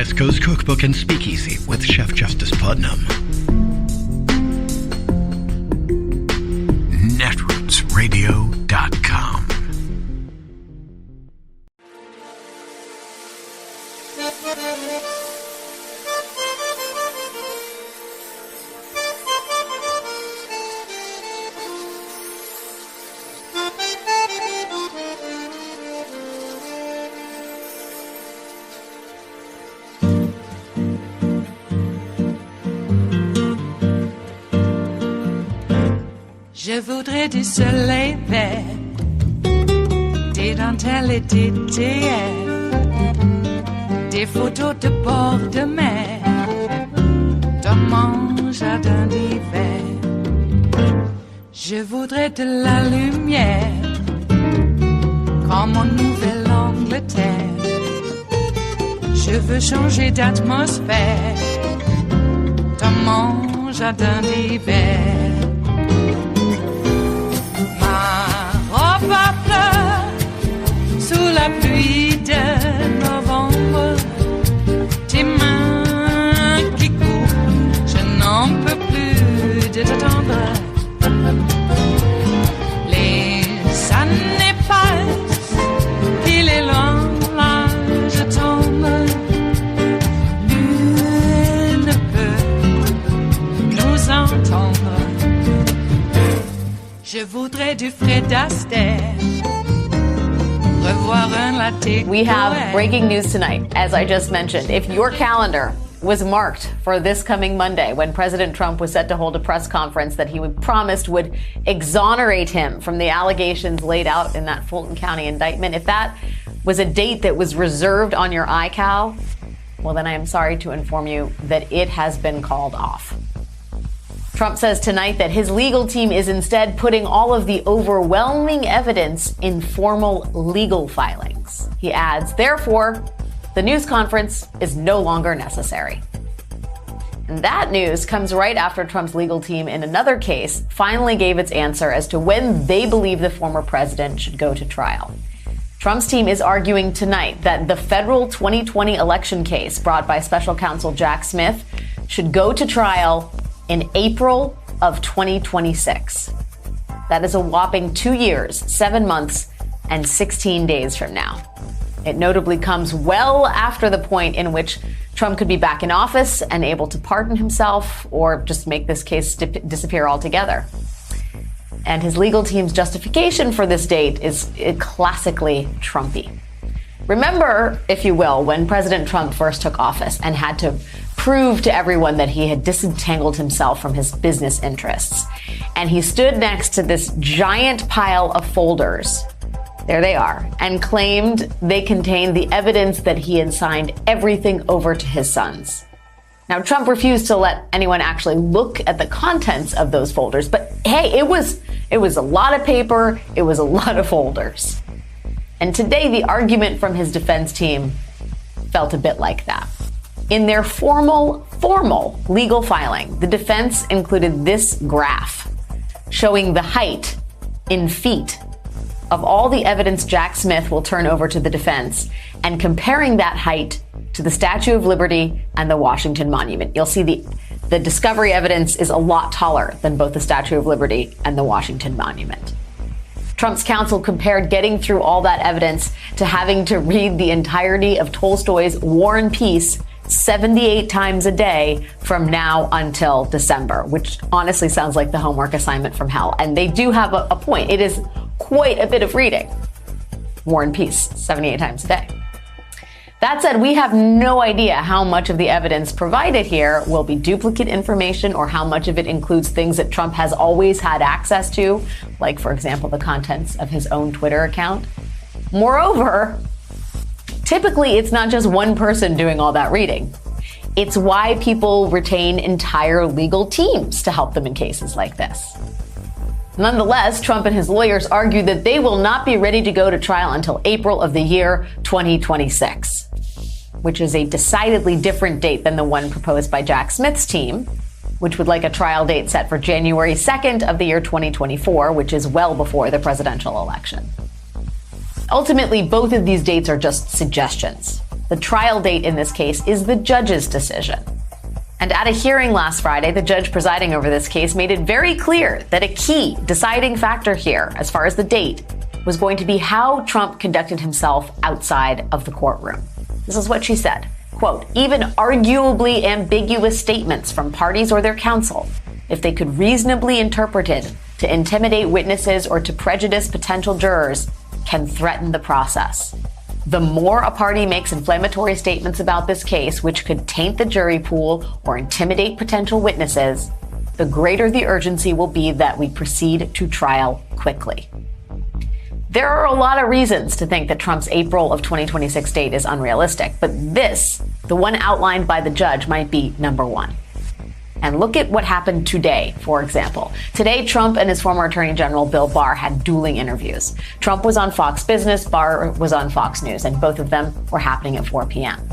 West Coast Cookbook and Speakeasy with Chef Justice Putnam. Netrootsradio.com. Je voudrais du soleil vert, des dentelles et des théières, des photos de bord de mer, dans mon jardin d'hiver. Je voudrais de la lumière, comme en Nouvelle-Angleterre. Je veux changer d'atmosphère, dans mon jardin d'hiver. Ma fleur sous la pluie de novembre, tes mains qui courent, je n'en peux plus de t'attendre. Les années passent, il est loin, là je tombe. Nul ne peut nous entendre. Je voudrais du Fred Astaire, revoir un latte. We have breaking news tonight, as I just mentioned. If your calendar was marked for this coming Monday, when President Trump was set to hold a press conference that he promised would exonerate him from the allegations laid out in that Fulton County indictment, if that was a date that was reserved on your iCal, well, then I am sorry to inform you that it has been called off. Trump says tonight that his legal team is instead putting all of the overwhelming evidence in formal legal filings. He adds, therefore, the news conference is no longer necessary. And that news comes right after Trump's legal team in another case finally gave its answer as to when they believe the former president should go to trial. Trump's team is arguing tonight that the federal 2020 election case brought by special counsel Jack Smith should go to trial in April of 2026. That is a whopping 2 years, 7 months, and 16 days from now. It notably comes well after the point in which Trump could be back in office and able to pardon himself or just make this case disappear altogether. And his legal team's justification for this date is classically Trumpy. Remember, if you will, when President Trump first took office and had to prove to everyone that he had disentangled himself from his business interests. And he stood next to this giant pile of folders, there they are, and claimed they contained the evidence that he had signed everything over to his sons. Now, Trump refused to let anyone actually look at the contents of those folders, but hey, it was a lot of paper, it was a lot of folders. And today, the argument from his defense team felt a bit like that. In their formal legal filing, the defense included this graph showing the height in feet of all the evidence Jack Smith will turn over to the defense and comparing that height to the Statue of Liberty and the Washington Monument. You'll see the discovery evidence is a lot taller than both the Statue of Liberty and the Washington Monument. Trump's counsel compared getting through all that evidence to having to read the entirety of Tolstoy's War and Peace 78 times a day from now until December, which honestly sounds like the homework assignment from hell. And they do have a point. It is quite a bit of reading. War and Peace 78 times a day. That said, we have no idea how much of the evidence provided here will be duplicate information or how much of it includes things that Trump has always had access to, like, for example, the contents of his own Twitter account. Moreover, typically it's not just one person doing all that reading. It's why people retain entire legal teams to help them in cases like this. Nonetheless, Trump and his lawyers argue that they will not be ready to go to trial until April of the year 2026, which is a decidedly different date than the one proposed by Jack Smith's team, which would like a trial date set for January 2nd of the year 2024, which is well before the presidential election. Ultimately, both of these dates are just suggestions. The trial date in this case is the judge's decision. And at a hearing last Friday, the judge presiding over this case made it very clear that a key deciding factor here, as far as the date, was going to be how Trump conducted himself outside of the courtroom. This is what she said. Quote, even arguably ambiguous statements from parties or their counsel, if they could reasonably interpreted to intimidate witnesses or to prejudice potential jurors, can threaten the process. The more a party makes inflammatory statements about this case, which could taint the jury pool or intimidate potential witnesses, the greater the urgency will be that we proceed to trial quickly. There are a lot of reasons to think that Trump's April of 2026 date is unrealistic, but this, the one outlined by the judge, might be number one. And look at what happened today, for example. Today, Trump and his former Attorney General Bill Barr had dueling interviews. Trump was on Fox Business, Barr was on Fox News, and both of them were happening at 4 p.m.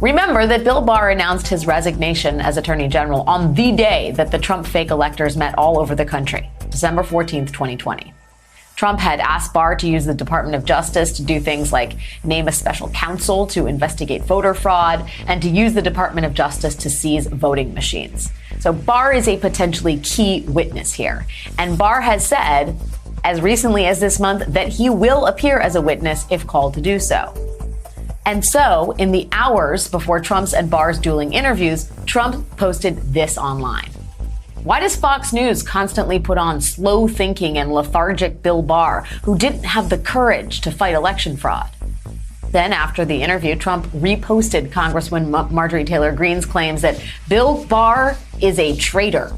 Remember that Bill Barr announced his resignation as Attorney General on the day that the Trump fake electors met all over the country, December 14th, 2020. Trump had asked Barr to use the Department of Justice to do things like name a special counsel to investigate voter fraud and to use the Department of Justice to seize voting machines. So Barr is a potentially key witness here. And Barr has said, as recently as this month, that he will appear as a witness if called to do so. And so, in the hours before Trump's and Barr's dueling interviews, Trump posted this online. Why does Fox News constantly put on slow-thinking and lethargic Bill Barr, who didn't have the courage to fight election fraud? Then, after the interview, Trump reposted Congresswoman Marjorie Taylor Greene's claims that Bill Barr is a traitor.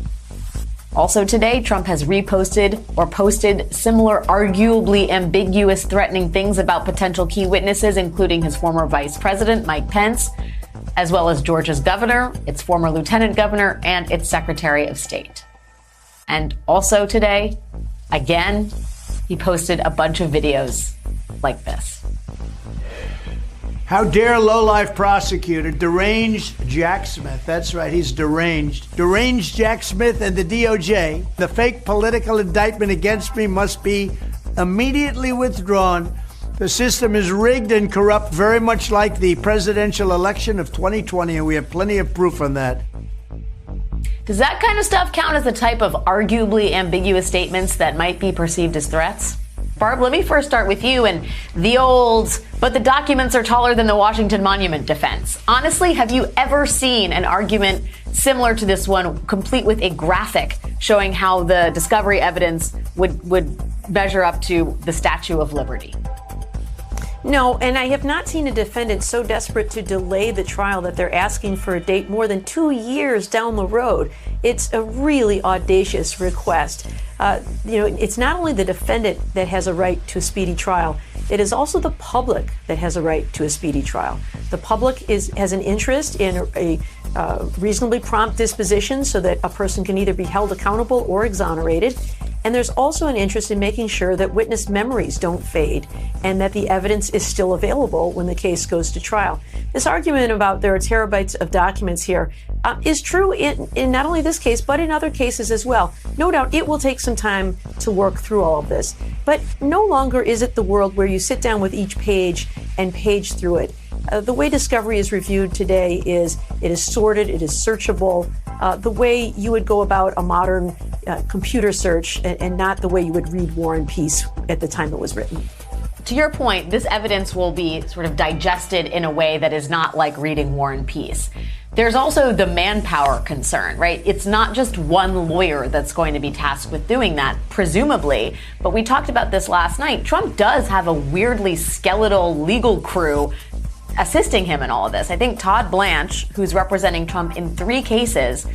Also today, Trump has reposted or posted similar arguably ambiguous threatening things about potential key witnesses, including his former vice president, Mike Pence, as well as Georgia's governor, its former lieutenant governor, and its secretary of state. And also today, again, he posted a bunch of videos like this. How dare low-life prosecutor, deranged Jack Smith, that's right, he's deranged. Deranged Jack Smith and the DOJ, the fake political indictment against me must be immediately withdrawn. The system is rigged and corrupt, very much like the presidential election of 2020, and we have plenty of proof on that. Does that kind of stuff count as the type of arguably ambiguous statements that might be perceived as threats? Barb, let me first start with you and the old, but the documents are taller than the Washington Monument defense. Honestly, have you ever seen an argument similar to this one, complete with a graphic showing how the discovery evidence would measure up to the Statue of Liberty? No, and I have not seen a defendant so desperate to delay the trial that they're asking for a date more than 2 years down the road. It's a really audacious request. It's not only the defendant that has a right to a speedy trial, it is also the public that has a right to a speedy trial. The public has an interest in a reasonably prompt disposition so that a person can either be held accountable or exonerated. And there's also an interest in making sure that witness memories don't fade and that the evidence is still available when the case goes to trial. This argument about there are terabytes of documents here is true in not only this case, but in other cases as well. No doubt it will take some time to work through all of this. But no longer is it the world where you sit down with each page and page through it. The way discovery is reviewed today is it is sorted, it is searchable, the way you would go about a modern computer search and not the way you would read War and Peace at the time it was written. To your point, this evidence will be sort of digested in a way that is not like reading War and Peace. There's also the manpower concern, right? It's not just one lawyer that's going to be tasked with doing that, presumably. But we talked about this last night. Trump does have a weirdly skeletal legal crew assisting him in all of this. I think Todd Blanche, who's representing Trump in 3 cases,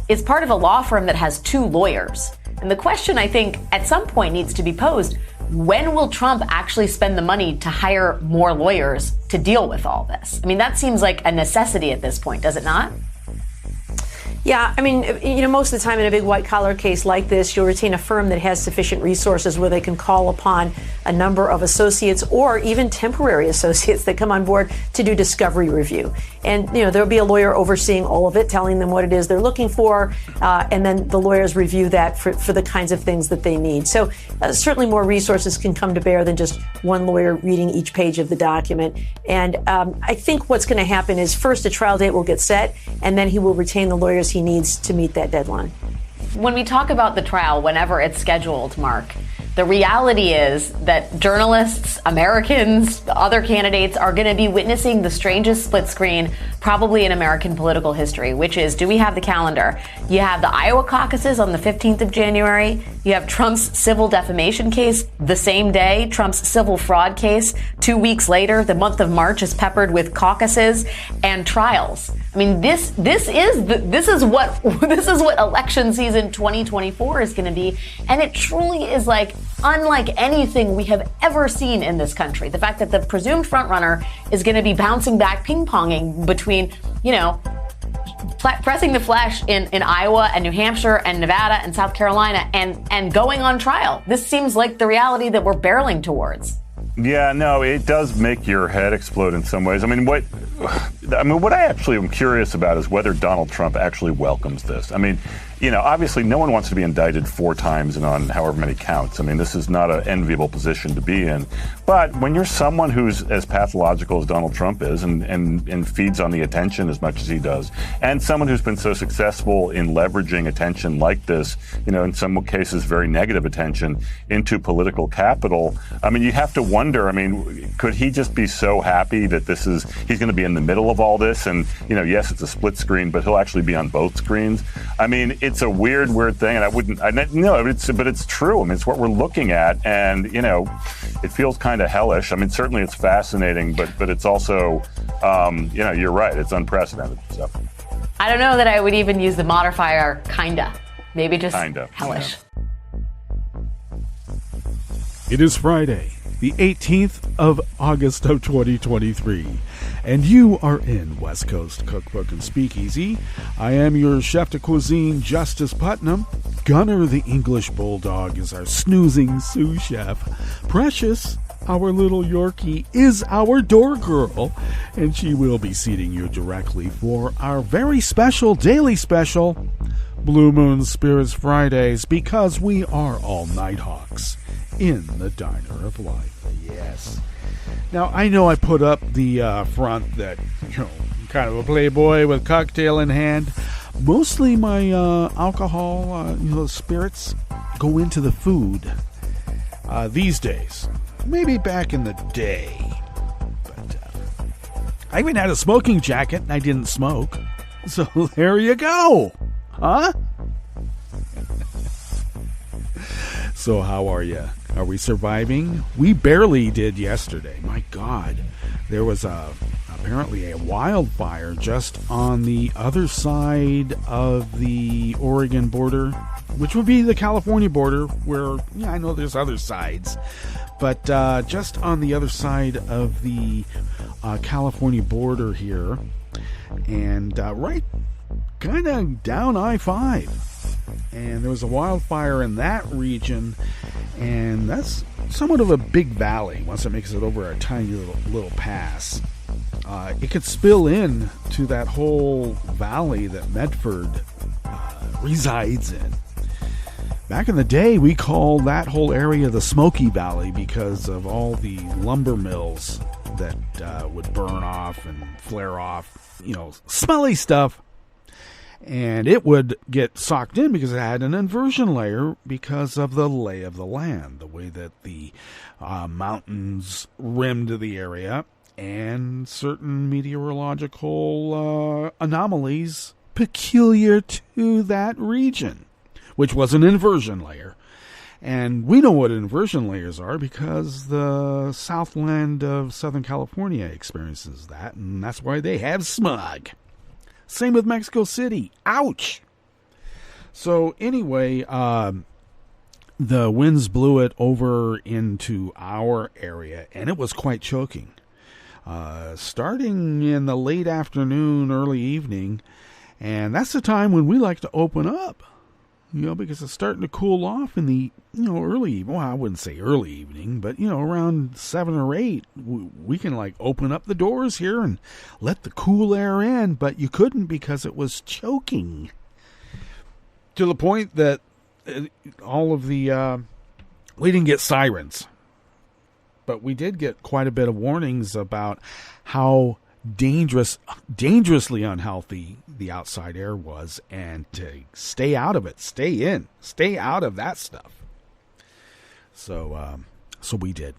is part of a law firm that has 2 lawyers. And the question, I think, at some point needs to be posed, when will Trump actually spend the money to hire more lawyers to deal with all this? I mean, that seems like a necessity at this point, does it not? Yeah, I mean, most of the time in a big white-collar case like this, you'll retain a firm that has sufficient resources where they can call upon a number of associates or even temporary associates that come on board to do discovery review. And, there'll be a lawyer overseeing all of it, telling them what it is they're looking for, and then the lawyers review that for the kinds of things that they need. So certainly more resources can come to bear than just one lawyer reading each page of the document. And I think what's going to happen is first a trial date will get set, and then he will retain the lawyers he needs to meet that deadline. When we talk about the trial, whenever it's scheduled, Mark, the reality is that journalists, Americans, other candidates are going to be witnessing the strangest split screen probably in American political history, which is, do we have the calendar? You have the Iowa caucuses on the 15th of January. You have Trump's civil defamation case the same day, Trump's civil fraud case 2 weeks later. The month of March is peppered with caucuses and trials. I mean, this is what election season 2024 is going to be, and it truly is like unlike anything we have ever seen in this country. The fact that the presumed frontrunner is going to be bouncing back, ping-ponging between, pressing the flesh in Iowa and New Hampshire and Nevada and South Carolina and going on trial. This seems like the reality that we're barreling towards. Yeah, no, it does make your head explode in some ways. What I actually am curious about is whether Donald Trump actually welcomes this. Obviously no one wants to be indicted 4 times and on however many counts. This is not an enviable position to be in. But when you're someone who's as pathological as Donald Trump is and feeds on the attention as much as he does, and someone who's been so successful in leveraging attention like this, in some cases very negative attention, into political capital, you have to wonder, could he just be so happy that he's going to be in the middle of all this? And, yes, it's a split screen, but he'll actually be on both screens. It's a weird thing, and but it's true. It's what we're looking at, and it feels kind of hellish. Certainly it's fascinating, but it's also, you're right, it's unprecedented. So I don't know that I would even use the modifier kinda. Maybe just kinda. Hellish. It is Friday, the 18th of August of 2023, and you are in West Coast Cookbook and Speakeasy. I am your chef de cuisine, Justice Putnam. Gunner the English Bulldog is our snoozing sous chef. Precious, our little Yorkie, is our door girl, and she will be seating you directly for our very special daily special, Blue Moon Spirits Fridays, because we are all Nighthawks in the Diner of Life. Yes. Now, I know I put up the front that, kind of a playboy with cocktail in hand. Mostly my alcohol, spirits go into the food these days. Maybe back in the day. But I even had a smoking jacket and I didn't smoke. So there you go. Huh? So how are you? Are we surviving? We barely did yesterday. My God. There was apparently a wildfire just on the other side of the Oregon border, which would be the California border, where, I know there's other sides. But just on the other side of the California border here, and right kind of down I-5. And there was a wildfire in that region, and that's somewhat of a big valley once it makes it over a tiny little pass. It could spill in to that whole valley that Medford resides in. Back in the day, we called that whole area the Smoky Valley because of all the lumber mills that would burn off and flare off, smelly stuff. And it would get socked in because it had an inversion layer because of the lay of the land, the way that the mountains rimmed the area, and certain meteorological anomalies peculiar to that region, which was an inversion layer. And we know what inversion layers are because the Southland of Southern California experiences that, and that's why they have smog. Same with Mexico City. Ouch! So anyway, the winds blew it over into our area, and it was quite choking. Starting in the late afternoon, early evening, And that's the time when we like to open up, because it's starting to cool off in the, early, well, I wouldn't say early evening, but, around 7 or 8, we can like open up the doors here and let the cool air in, but you couldn't because it was choking. To the point that all of the, we didn't get sirens, but we did get quite a bit of warnings about how dangerously unhealthy the outside air was, and to stay out of it, stay out of that stuff. So we did.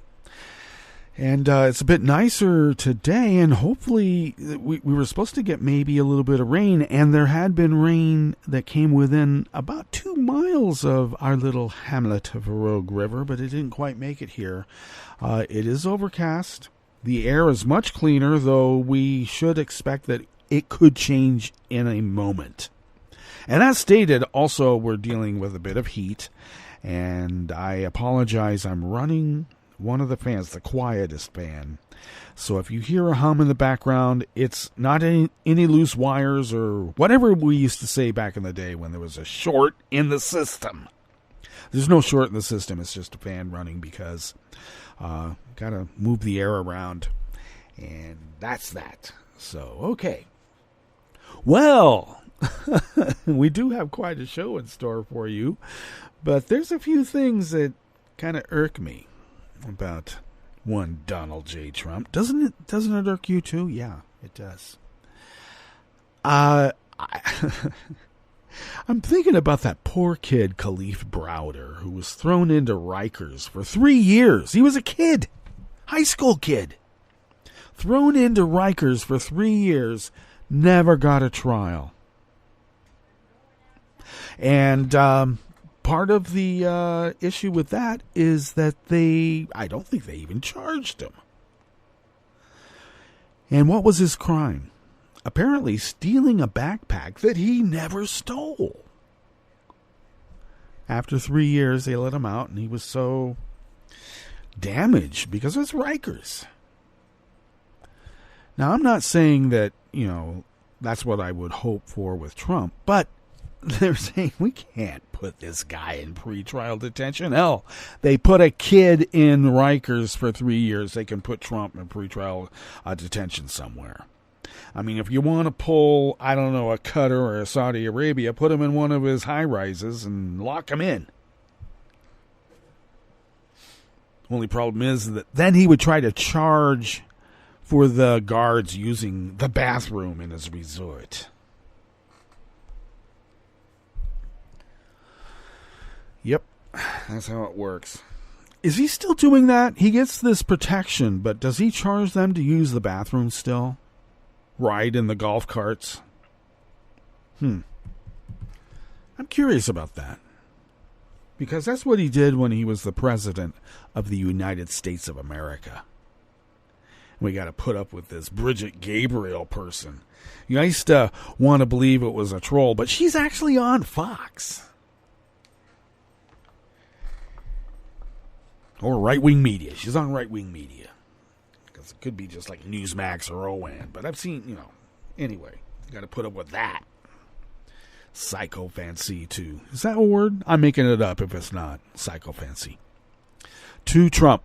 And it's a bit nicer today, and hopefully we were supposed to get maybe a little bit of rain, and there had been rain that came within about 2 miles of our little hamlet of Rogue River, but it didn't quite make it here. It is overcast. The air is much cleaner, though we should expect that it could change in a moment. And as stated, also we're dealing with a bit of heat, and I apologize, I'm running one of the fans, the quietest fan. So if you hear a hum in the background, it's not any loose wires or whatever we used to say back in the day when there was a short in the system. There's no short in the system, it's just a fan running because got to move the air around, and that's that. So, okay. Well, we do have quite a show in store for you, but there's a few things that kind of irk me about one Donald J. Trump. Doesn't it irk you too? Yeah, it does. I'm thinking about that poor kid, Khalif Browder, who was thrown into Rikers for 3 years. He was a kid, high school kid, thrown into Rikers for 3 years, never got a trial. And part of the issue with that is that I don't think they even charged him. And what was his crime? Apparently stealing a backpack that he never stole. After 3 years, they let him out, and he was so damaged because it's Rikers. Now, I'm not saying that, that's what I would hope for with Trump, but they're saying we can't put this guy in pretrial detention. Hell, they put a kid in Rikers for 3 years. They can put Trump in pretrial detention somewhere. I mean, if you want to pull, I don't know, a Qatar or a Saudi Arabia, put him in one of his high-rises and lock him in. Only problem is that then he would try to charge for the guards using the bathroom in his resort. Yep, that's how it works. Is he still doing that? He gets this protection, but does he charge them to use the bathroom still? Ride in the golf carts? I'm curious about that. Because that's what he did when he was the president of the United States of America. We got to put up with this Bridget Gabriel person. I used to want to believe it was a troll, but she's actually on Fox. Or right-wing media. She's on right-wing media. Because it could be just like Newsmax or OAN. But I've seen, anyway, you got to put up with that. Psychophancy, too. Is that a word? I'm making it up if it's not. Psychophancy. To Trump.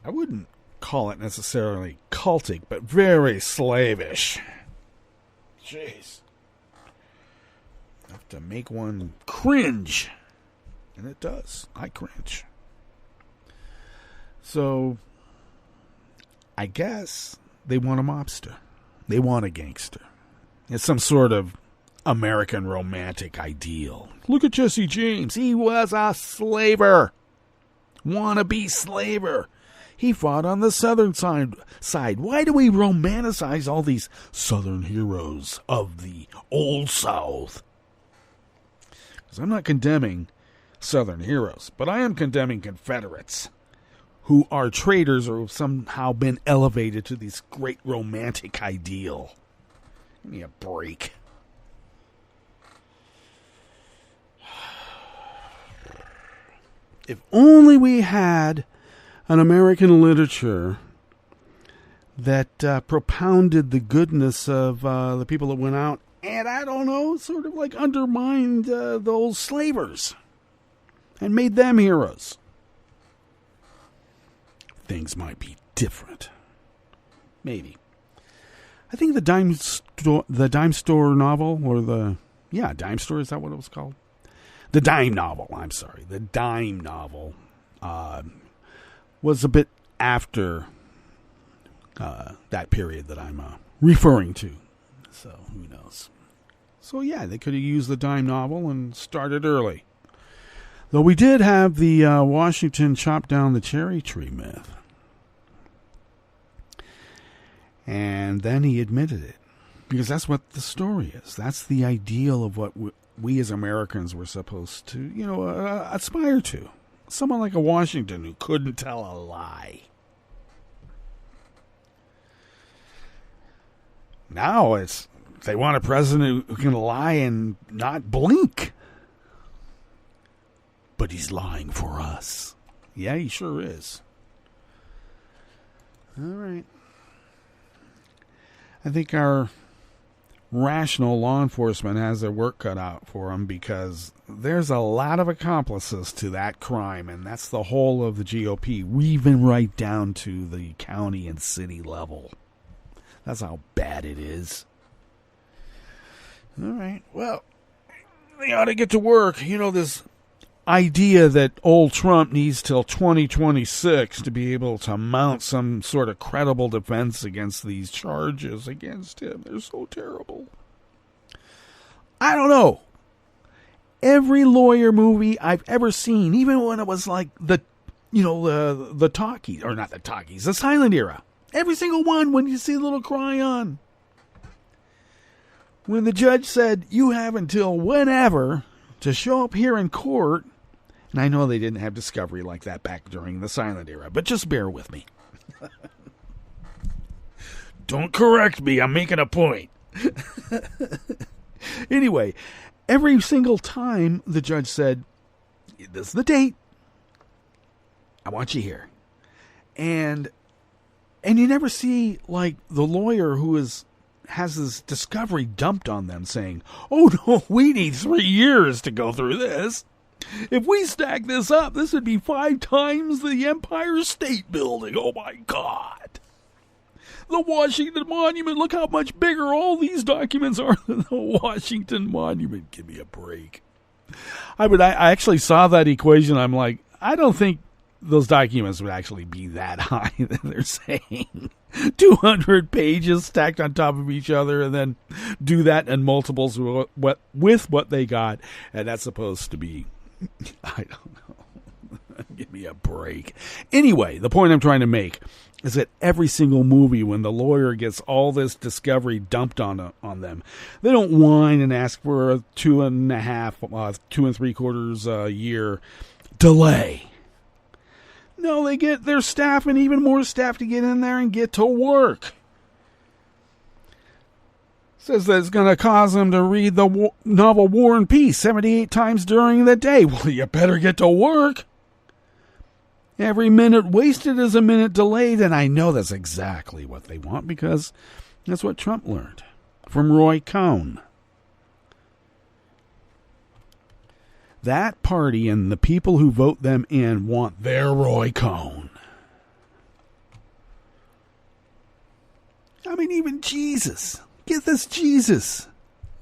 I wouldn't call it necessarily cultic, but very slavish. Jeez. Enough to make one cringe. And it does. I cringe. So, I guess they want a mobster. They want a gangster. It's some sort of American romantic ideal. Look at Jesse James. He was a slaver. Wannabe slaver. He fought on the southern side. Why do we romanticize all these southern heroes of the old South? Because I'm not condemning southern heroes, but I am condemning Confederates who are traitors or have somehow been elevated to this great romantic ideal. Give me a break. If only we had an American literature that propounded the goodness of the people that went out and, I don't know, sort of like undermined those slavers and made them heroes. Things might be different. Maybe. I think the dime store novel, or dime store, is that what it was called? The dime novel, I'm sorry. The dime novel was a bit after that period that I'm referring to. So, who knows? So, yeah, they could have used the dime novel and started early. Though we did have the Washington chop down the cherry tree myth. And then he admitted it. Because that's what the story is. That's the ideal of what we as Americans were supposed to, aspire to. Someone like a Washington who couldn't tell a lie. Now they want a president who can lie and not blink. But he's lying for us. Yeah, he sure is. All right. I think our rational law enforcement has their work cut out for them, because there's a lot of accomplices to that crime, and that's the whole of the GOP, even right down to the county and city level. That's how bad it is. All right, well, they ought to get to work. This idea that old Trump needs till 2026 to be able to mount some sort of credible defense against these charges against him. They're so terrible. I don't know. Every lawyer movie I've ever seen, even when it was like the talkies, or not the talkies, the silent era. Every single one, when you see a little cry on. When the judge said, you have until whenever to show up here in court. And I know they didn't have discovery like that back during the silent era, but just bear with me. Don't correct me, I'm making a point. Anyway, every single time the judge said, this is the date, I want you here. And you never see, like, the lawyer who has this discovery dumped on them saying, oh no, we need 3 years to go through this. If we stack this up, this would be 5 times the Empire State Building. Oh my God. The Washington Monument, look how much bigger all these documents are than the Washington Monument. Give me a break. I actually saw that equation. I'm like, I don't think those documents would actually be that high that they're saying. 200 pages stacked on top of each other, and then do that in multiples with what they got. And that's supposed to be, I don't know. Give me a break. Anyway, the point I'm trying to make is that every single movie, when the lawyer gets all this discovery dumped on them, they don't whine and ask for a 2.5, 2 3/4 year delay. No, they get their staff and even more staff to get in there and get to work. Says that it's going to cause them to read the novel War and Peace 78 times during the day. Well, you better get to work. Every minute wasted is a minute delayed, and I know that's exactly what they want, because that's what Trump learned from Roy Cohn. That party and the people who vote them in want their Roy Cohn. I mean, even Jesus. Get this Jesus.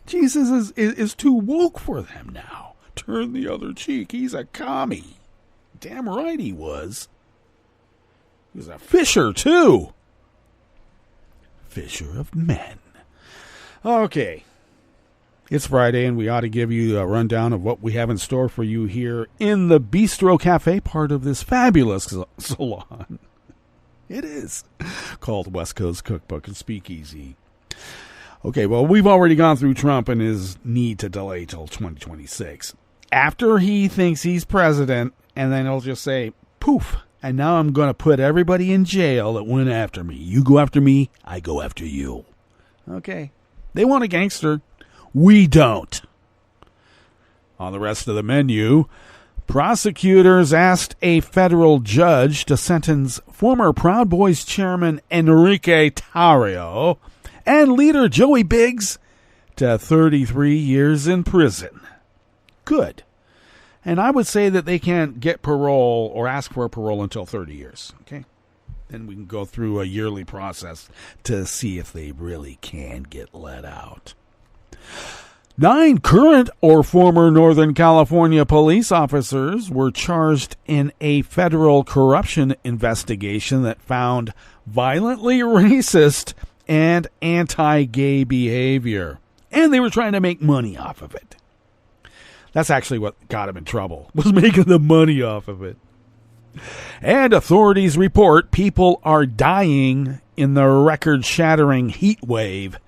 Jesus is too woke for them now. Turn the other cheek. He's a commie. Damn right he was. He was a fisher, too. Fisher of men. Okay. It's Friday, and we ought to give you a rundown of what we have in store for you here in the Bistro Cafe, part of this fabulous salon. It is called West Coast Cookbook and Speakeasy. Okay, well, we've already gone through Trump and his need to delay till 2026. After he thinks he's president, and then he'll just say, poof, and now I'm going to put everybody in jail that went after me. You go after me, I go after you. Okay. They want a gangster. We don't. On the rest of the menu, Prosecutors asked a federal judge to sentence former Proud Boys chairman Enrique Tarrio and leader Joey Biggs to 33 years in prison. Good. And I would say that they can't get parole or ask for a parole until 30 years. Okay? Then we can go through a yearly process to see if they really can get let out. 9 current or former Northern California police officers were charged in a federal corruption investigation that found violently racist and anti-gay behavior. And they were trying to make money off of it. That's actually what got them in trouble, was making the money off of it. And authorities report people are dying in the record-shattering heat wave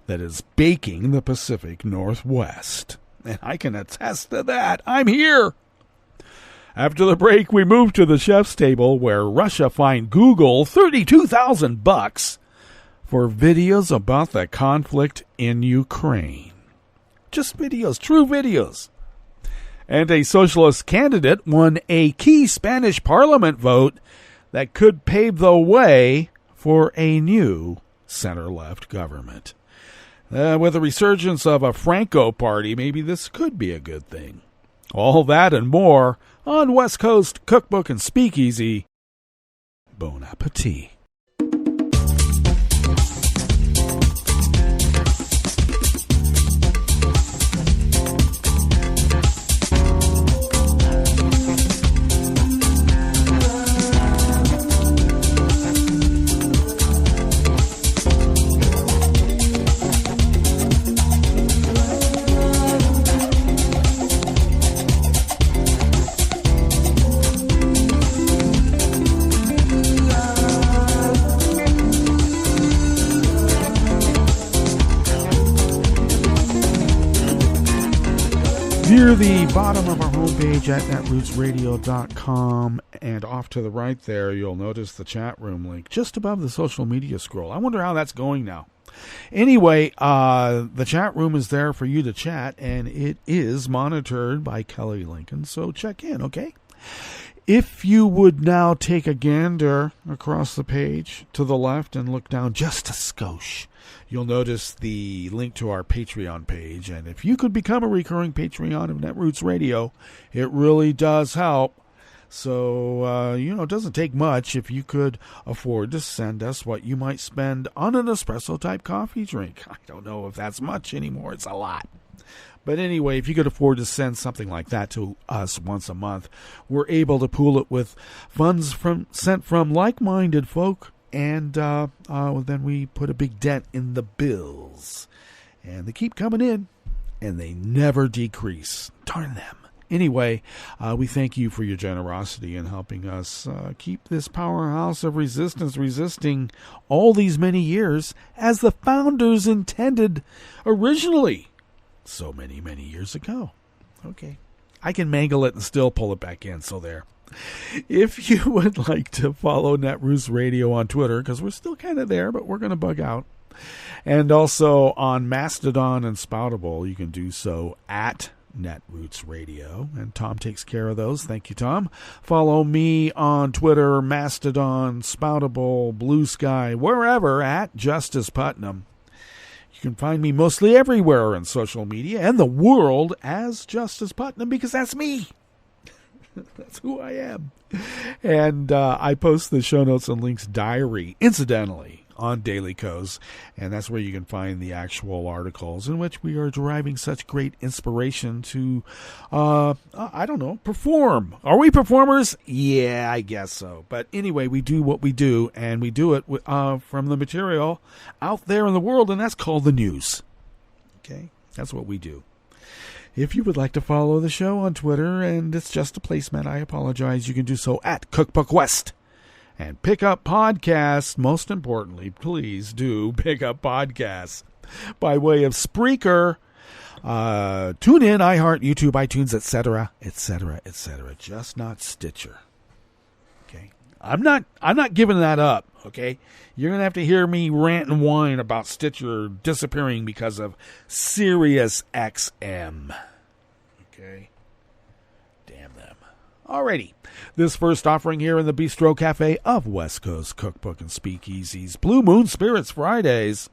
that is baking the Pacific Northwest. And I can attest to that. I'm here. After the break, we move to the chef's table where Russia fined Google $32,000 for videos about the conflict in Ukraine. Just videos, true videos. And a socialist candidate won a key Spanish parliament vote that could pave the way for a new center-left government. With the resurgence of a Franco party, maybe this could be a good thing. All that and more on West Coast Cookbook and Speakeasy. Bon appetit. Near the bottom of our homepage at netrootsradio.com and off to the right there, you'll notice the chat room link just above the social media scroll. I wonder how that's going now. Anyway, the chat room is there for you to chat, and it is monitored by Kelly Lincoln, so check in, okay? If you would now take a gander across the page to the left and look down just a skosh, you'll notice the link to our Patreon page. And if you could become a recurring Patreon of Netroots Radio, it really does help. So, it doesn't take much if you could afford to send us what you might spend on an espresso-type coffee drink. I don't know if that's much anymore. It's a lot. But anyway, if you could afford to send something like that to us once a month, we're able to pool it with funds sent from like-minded folk, and then we put a big dent in the bills. And they keep coming in, and they never decrease. Darn them. Anyway, we thank you for your generosity in helping us keep this powerhouse of resistance resisting all these many years as the founders intended originally. So many, many years ago. Okay. I can mangle it and still pull it back in, so there. If you would like to follow Netroots Radio on Twitter, because we're still kind of there, but we're going to bug out. And also on Mastodon and Spoutable, you can do so at Netroots Radio. And Tom takes care of those. Thank you, Tom. Follow me on Twitter, Mastodon, Spoutable, Blue Sky, wherever at Justice Putnam. You can find me mostly everywhere in social media and the world as Justice Putnam, because that's me. That's who I am. And I post the show notes and links diary, incidentally, on Daily Kos. And that's where you can find the actual articles in which we are deriving such great inspiration to, perform. Are we performers? Yeah, I guess so. But anyway, we do what we do, and we do it from the material out there in the world, and that's called the news. Okay? That's what we do. If you would like to follow the show on Twitter, and it's just a placement, I apologize, you can do so at Cookbook West. And pick up podcasts. Most importantly, please do pick up podcasts by way of Spreaker, TuneIn, iHeart, YouTube, iTunes, etc., etc., etc. Just not Stitcher. Okay, I'm not giving that up. Okay, you're gonna have to hear me rant and whine about Stitcher disappearing because of Sirius XM. Okay, damn them. Alrighty, this first offering here in the Bistro Cafe of West Coast Cookbook and Speakeasy's Blue Moon Spirits Fridays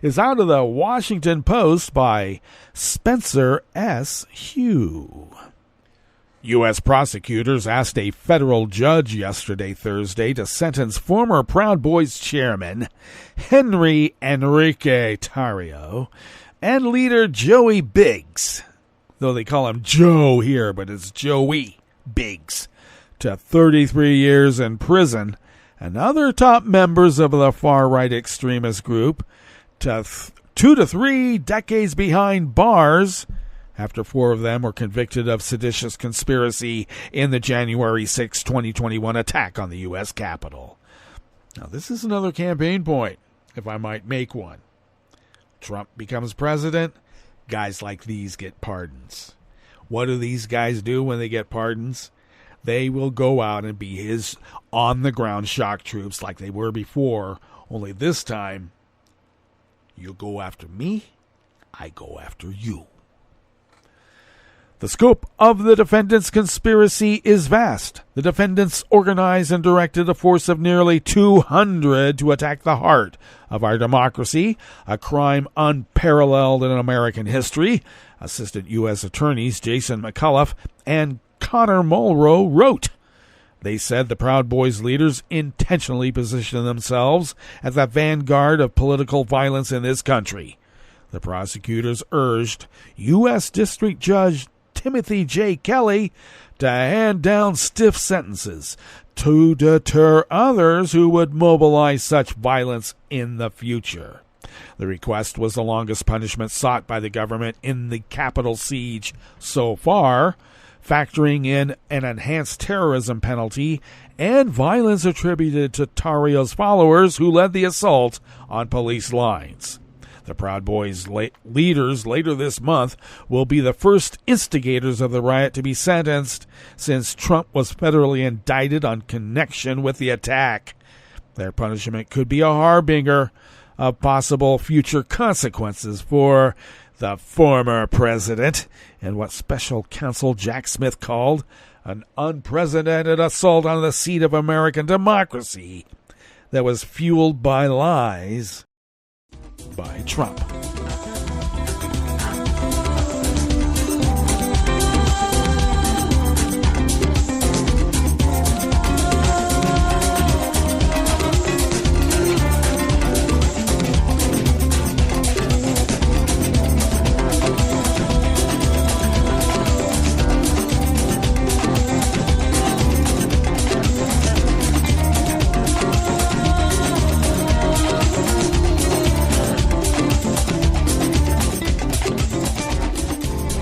is out of the Washington Post by Spencer S. Hugh. U.S. prosecutors asked a federal judge yesterday, Thursday, to sentence former Proud Boys chairman Henry Enrique Tarrio and leader Joey Biggs, though they call him Joe here, but it's Joey Biggs, to 33 years in prison, and other top members of the far-right extremist group to 2 to 3 decades behind bars after 4 of them were convicted of seditious conspiracy in the January 6, 2021 attack on the U.S. Capitol. Now, this is another campaign point, if I might make one. Trump becomes president, guys like these get pardons. What do these guys do when they get pardons? They will go out and be his on-the-ground shock troops like they were before, only this time, you go after me, I go after you. The scope of the defendants' conspiracy is vast. The defendants organized and directed a force of nearly 200 to attack the heart of our democracy, a crime unparalleled in American history. Assistant U.S. Attorneys Jason McCullough and Connor Mulrow wrote. They said the Proud Boys leaders intentionally positioned themselves at the vanguard of political violence in this country. The prosecutors urged U.S. District Judge Timothy J. Kelly to hand down stiff sentences to deter others who would mobilize such violence in the future. The request was the longest punishment sought by the government in the Capitol siege so far, factoring in an enhanced terrorism penalty and violence attributed to Tarrio's followers who led the assault on police lines. The Proud Boys leaders later this month will be the first instigators of the riot to be sentenced since Trump was federally indicted on connection with the attack. Their punishment could be a harbinger of possible future consequences for the former president and what special counsel Jack Smith called an unprecedented assault on the seat of American democracy that was fueled by lies by Trump.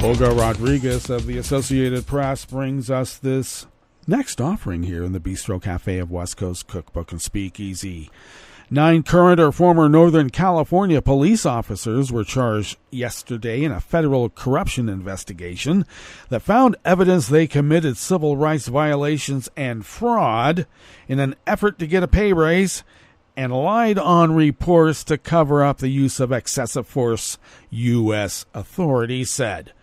Olga Rodriguez of the Associated Press brings us this next offering here in the Bistro Cafe of West Coast Cookbook and Speakeasy. 9 current or former Northern California police officers were charged yesterday in a federal corruption investigation that found evidence they committed civil rights violations and fraud in an effort to get a pay raise and lied on reports to cover up the use of excessive force, U.S. authorities said.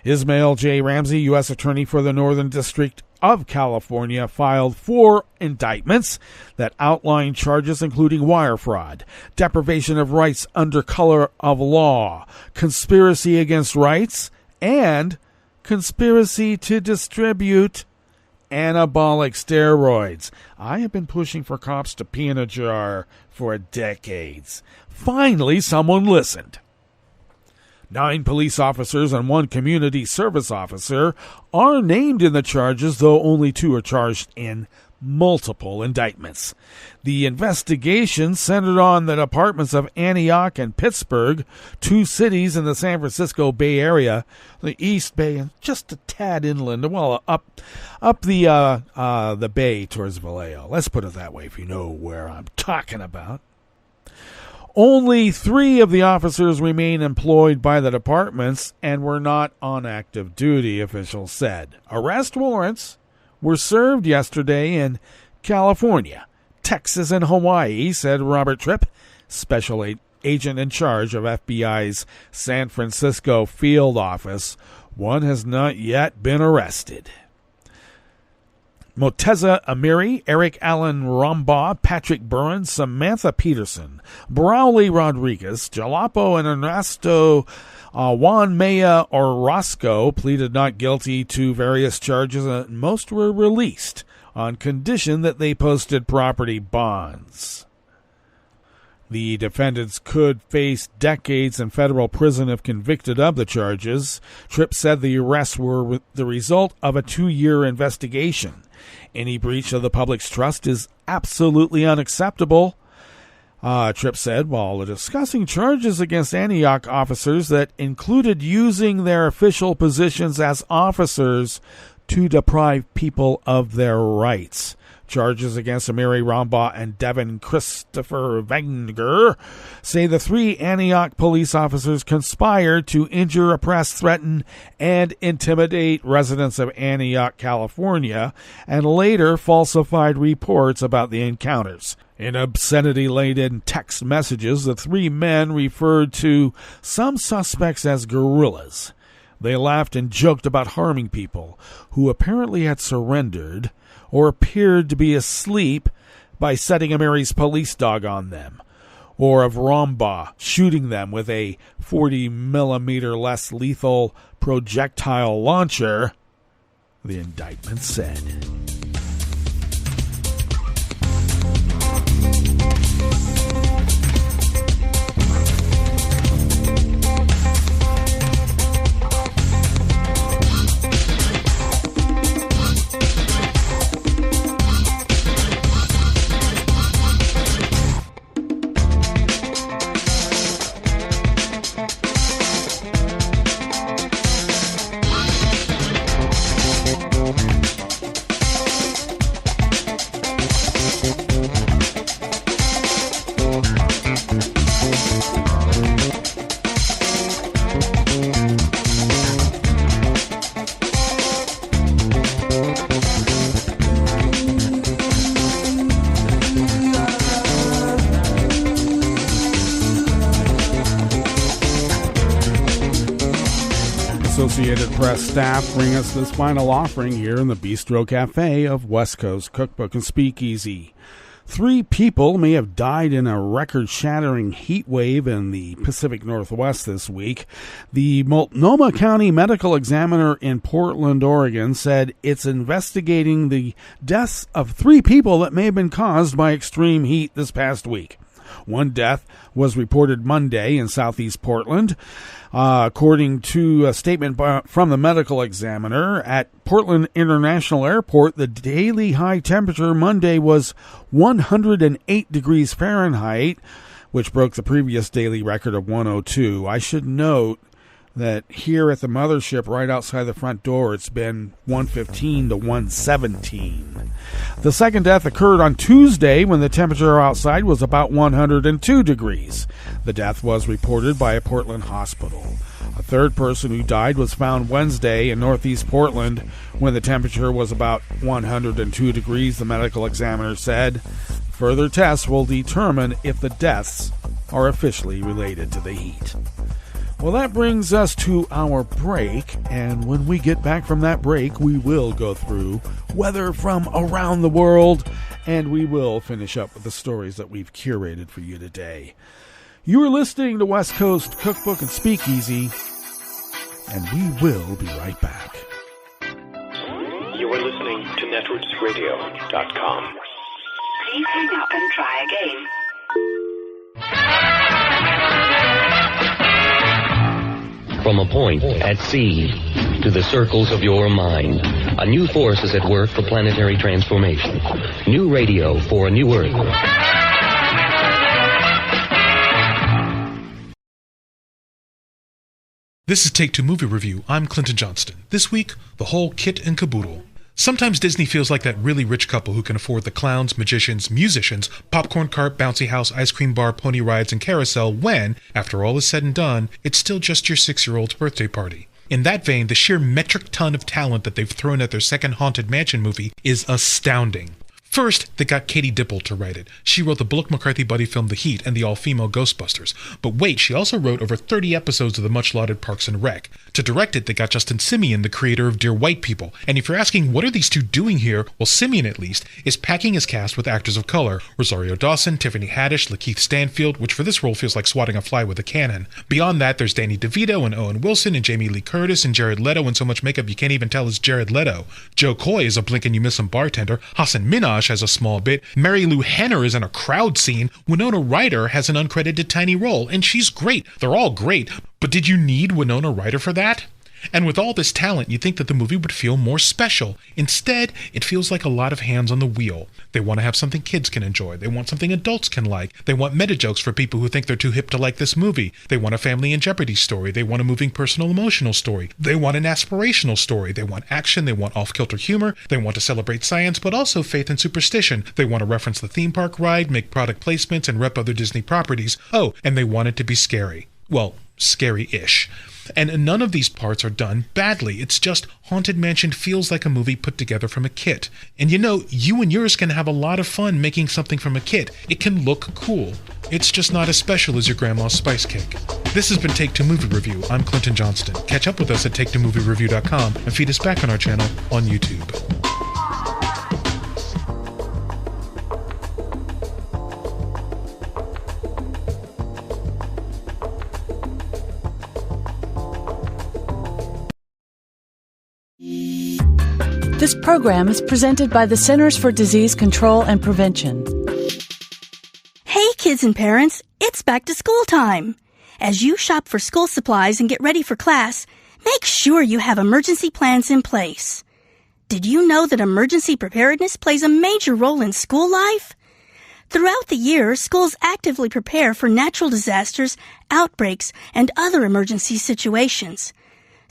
Ismail J. Ramsey, U.S. Attorney for the Northern District of California, filed 4 indictments that outline charges including wire fraud, deprivation of rights under color of law, conspiracy against rights, and conspiracy to distribute anabolic steroids. I have been pushing for cops to pee in a jar for decades. Finally, someone listened. 9 police officers and 1 community service officer are named in the charges, though only 2 are charged in multiple indictments. The investigation centered on the departments of Antioch and Pittsburgh, 2 cities in the San Francisco Bay Area, the East Bay, and just a tad inland, well, up the bay towards Vallejo. Let's put it that way if you know where I'm talking about. Only 3 of the officers remain employed by the departments and were not on active duty, officials said. Arrest warrants were served yesterday in California, Texas, and Hawaii, said Robert Tripp, special agent in charge of FBI's San Francisco field office. One has not yet been arrested. Moteza Amiri, Eric Allen Rombaugh, Patrick Burns, Samantha Peterson, Brawley Rodriguez, Jalapo and Ernesto Juan Maya Orozco pleaded not guilty to various charges, and most were released on condition that they posted property bonds. The defendants could face decades in federal prison if convicted of the charges. Tripp said the arrests were the result of a 2-year investigation. Any breach of the public's trust is absolutely unacceptable. Tripp said while discussing charges against Antioch officers that included using their official positions as officers to deprive people of their rights. Charges against Amiri Rombaugh and Devin Christopher Wenger say the 3 Antioch police officers conspired to injure, oppress, threaten, and intimidate residents of Antioch, California, and later falsified reports about the encounters. In obscenity-laden text messages, the 3 men referred to some suspects as guerrillas. They laughed and joked about harming people who apparently had surrendered or appeared to be asleep by setting Amiri's police dog on them, or of Rombaugh shooting them with a 40mm less lethal projectile launcher, the indictment said. Associated Press staff bring us this final offering here in the Bistro Cafe of West Coast Cookbook and Speakeasy. 3 people may have died in a record-shattering heat wave in the Pacific Northwest this week. The Multnomah County Medical Examiner in Portland, Oregon, said it's investigating the deaths of 3 people that may have been caused by extreme heat this past week. 1 death was reported Monday in southeast Portland. According to a statement from the medical examiner, at Portland International Airport, the daily high temperature Monday was 108 degrees Fahrenheit, which broke the previous daily record of 102. I should note that here at the mothership right outside the front door, it's been 115 to 117. The second death occurred on Tuesday when the temperature outside was about 102 degrees. The death was reported by a Portland hospital. A third person who died was found Wednesday in northeast Portland when the temperature was about 102 degrees, the medical examiner said. Further tests will determine if the deaths are officially related to the heat. Well, that brings us to our break, and when we get back from that break, we will go through weather from around the world, and we will finish up with the stories that we've curated for you today. You are listening to West Coast Cookbook and Speakeasy, and we will be right back. You are listening to netrootsradio.com. Please hang up and try again. From a point at sea to the circles of your mind, a new force is at work for planetary transformation. New radio for a new Earth. This is Take Two Movie Review. I'm Clinton Johnston. This week, the whole kit and caboodle. Sometimes Disney feels like that really rich couple who can afford the clowns, magicians, musicians, popcorn cart, bouncy house, ice cream bar, pony rides, and carousel when, after all is said and done, it's still just your 6-year-old's birthday party. In that vein, the sheer metric ton of talent that they've thrown at their second Haunted Mansion movie is astounding. First, they got Katie Dippold to write it. She wrote the Bullock McCarthy buddy film The Heat and the all-female Ghostbusters. But wait, she also wrote over 30 episodes of the much-lauded Parks and Rec. To direct it, they got Justin Simien, the creator of Dear White People. And if you're asking, what are these two doing here? Well, Simien, at least, is packing his cast with actors of color. Rosario Dawson, Tiffany Haddish, Lakeith Stanfield, which for this role feels like swatting a fly with a cannon. Beyond that, there's Danny DeVito and Owen Wilson and Jamie Lee Curtis and Jared Leto in so much makeup you can't even tell it's Jared Leto. Joe Coy is a blink and you miss him bartender. Hassan Minhaj has a small bit. Mary Lou Henner is in a crowd scene. Winona Ryder has an uncredited tiny role, and she's great. They're all great. But did you need Winona Ryder for that? And with all this talent, you'd think that the movie would feel more special. Instead, it feels like a lot of hands on the wheel. They want to have something kids can enjoy. They want something adults can like. They want meta jokes for people who think they're too hip to like this movie. They want a family in jeopardy story. They want a moving personal emotional story. They want an aspirational story. They want action. They want off-kilter humor. They want to celebrate science, but also faith and superstition. They want to reference the theme park ride, make product placements, and rep other Disney properties. Oh, and they want it to be scary. Well, scary-ish. And none of these parts are done badly. It's just Haunted Mansion feels like a movie put together from a kit. And you know, you and yours can have a lot of fun making something from a kit. It can look cool. It's just not as special as your grandma's spice cake. This has been Take Two Movie Review. I'm Clinton Johnston. Catch up with us at TakeTwoMovieReview.com and feed us back on our channel on YouTube. This program is presented by the Centers for Disease Control and Prevention. Hey kids and parents, it's back to school time. As you shop for school supplies and get ready for class, make sure you have emergency plans in place. Did you know that emergency preparedness plays a major role in school life? Throughout the year, schools actively prepare for natural disasters, outbreaks, and other emergency situations.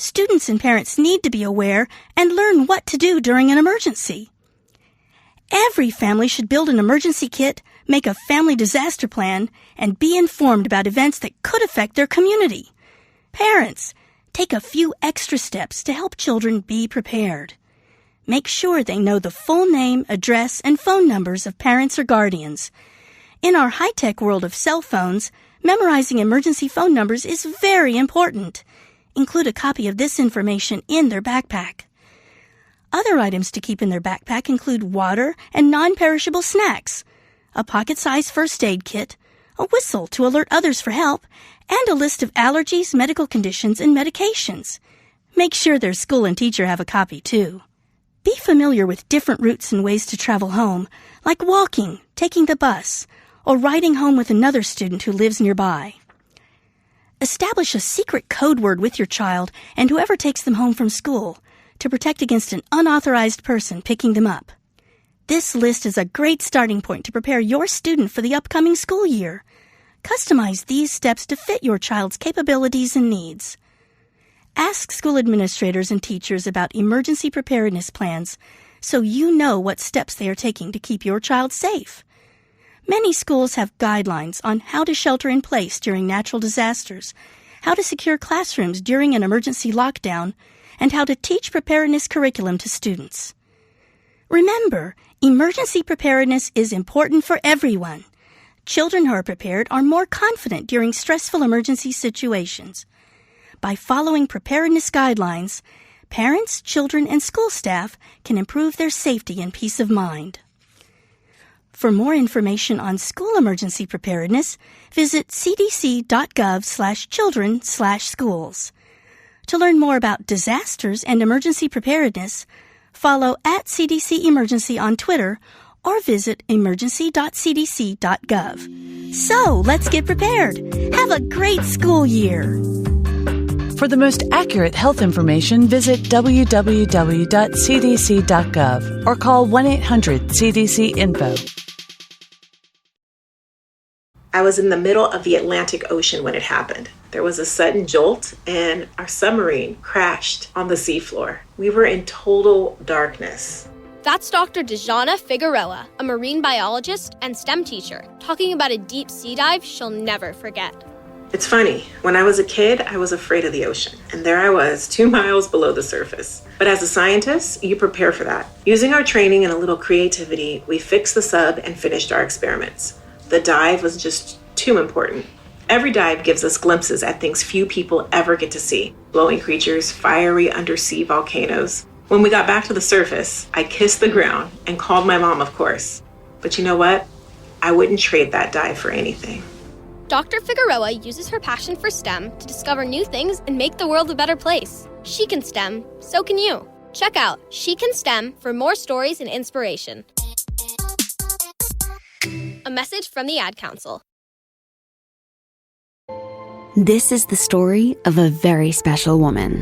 Students and parents need to be aware and learn what to do during an emergency. Every family should build an emergency kit, make a family disaster plan, and be informed about events that could affect their community. Parents, take a few extra steps to help children be prepared. Make sure they know the full name, address, and phone numbers of parents or guardians. In our high-tech world of cell phones, memorizing emergency phone numbers is very important. Include a copy of this information in their backpack. Other items to keep in their backpack include water and non-perishable snacks, a pocket-sized first aid kit, a whistle to alert others for help, and a list of allergies, medical conditions, and medications. Make sure their school and teacher have a copy, too. Be familiar with different routes and ways to travel home, like walking, taking the bus, or riding home with another student who lives nearby. Establish a secret code word with your child and whoever takes them home from school to protect against an unauthorized person picking them up. This list is a great starting point to prepare your student for the upcoming school year. Customize these steps to fit your child's capabilities and needs. Ask school administrators and teachers about emergency preparedness plans so you know what steps they are taking to keep your child safe. Many schools have guidelines on how to shelter in place during natural disasters, how to secure classrooms during an emergency lockdown, and how to teach preparedness curriculum to students. Remember, emergency preparedness is important for everyone. Children who are prepared are more confident during stressful emergency situations. By following preparedness guidelines, parents, children, and school staff can improve their safety and peace of mind. For more information on school emergency preparedness, visit cdc.gov/children/schools. To learn more about disasters and emergency preparedness, follow @CDC Emergency on Twitter or visit emergency.cdc.gov. So, let's get prepared. Have a great school year. For the most accurate health information, visit www.cdc.gov or call 1-800-CDC-INFO. I was in the middle of the Atlantic Ocean when it happened. There was a sudden jolt and our submarine crashed on the seafloor. We were in total darkness. That's Dr. Dejana Figueroa, a marine biologist and STEM teacher, talking about a deep sea dive she'll never forget. It's funny, when I was a kid, I was afraid of the ocean, and there I was, 2 miles below the surface. But as a scientist, you prepare for that. Using our training and a little creativity, we fixed the sub and finished our experiments. The dive was just too important. Every dive gives us glimpses at things few people ever get to see. Glowing creatures, fiery undersea volcanoes. When we got back to the surface, I kissed the ground and called my mom, of course. But you know what? I wouldn't trade that dive for anything. Dr. Figueroa uses her passion for STEM to discover new things and make the world a better place. She can STEM, so can you. Check out She Can STEM for more stories and inspiration. A message from the Ad Council. This is the story of a very special woman.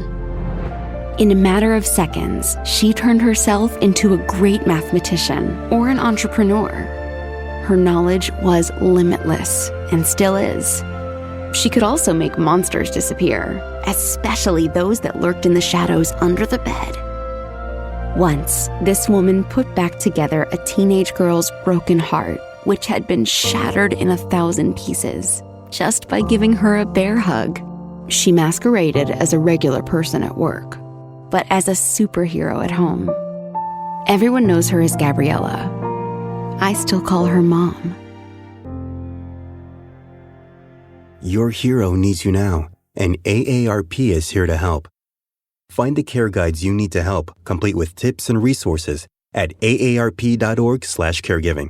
In a matter of seconds, she turned herself into a great mathematician or an entrepreneur. Her knowledge was limitless and still is. She could also make monsters disappear, especially those that lurked in the shadows under the bed. Once, this woman put back together a teenage girl's broken heart, which had been shattered in 1,000 pieces, just by giving her a bear hug. She masqueraded as a regular person at work, but as a superhero at home. Everyone knows her as Gabriella. I still call her Mom. Your hero needs you now, and AARP is here to help. Find the care guides you need to help, complete with tips and resources at aarp.org/caregiving.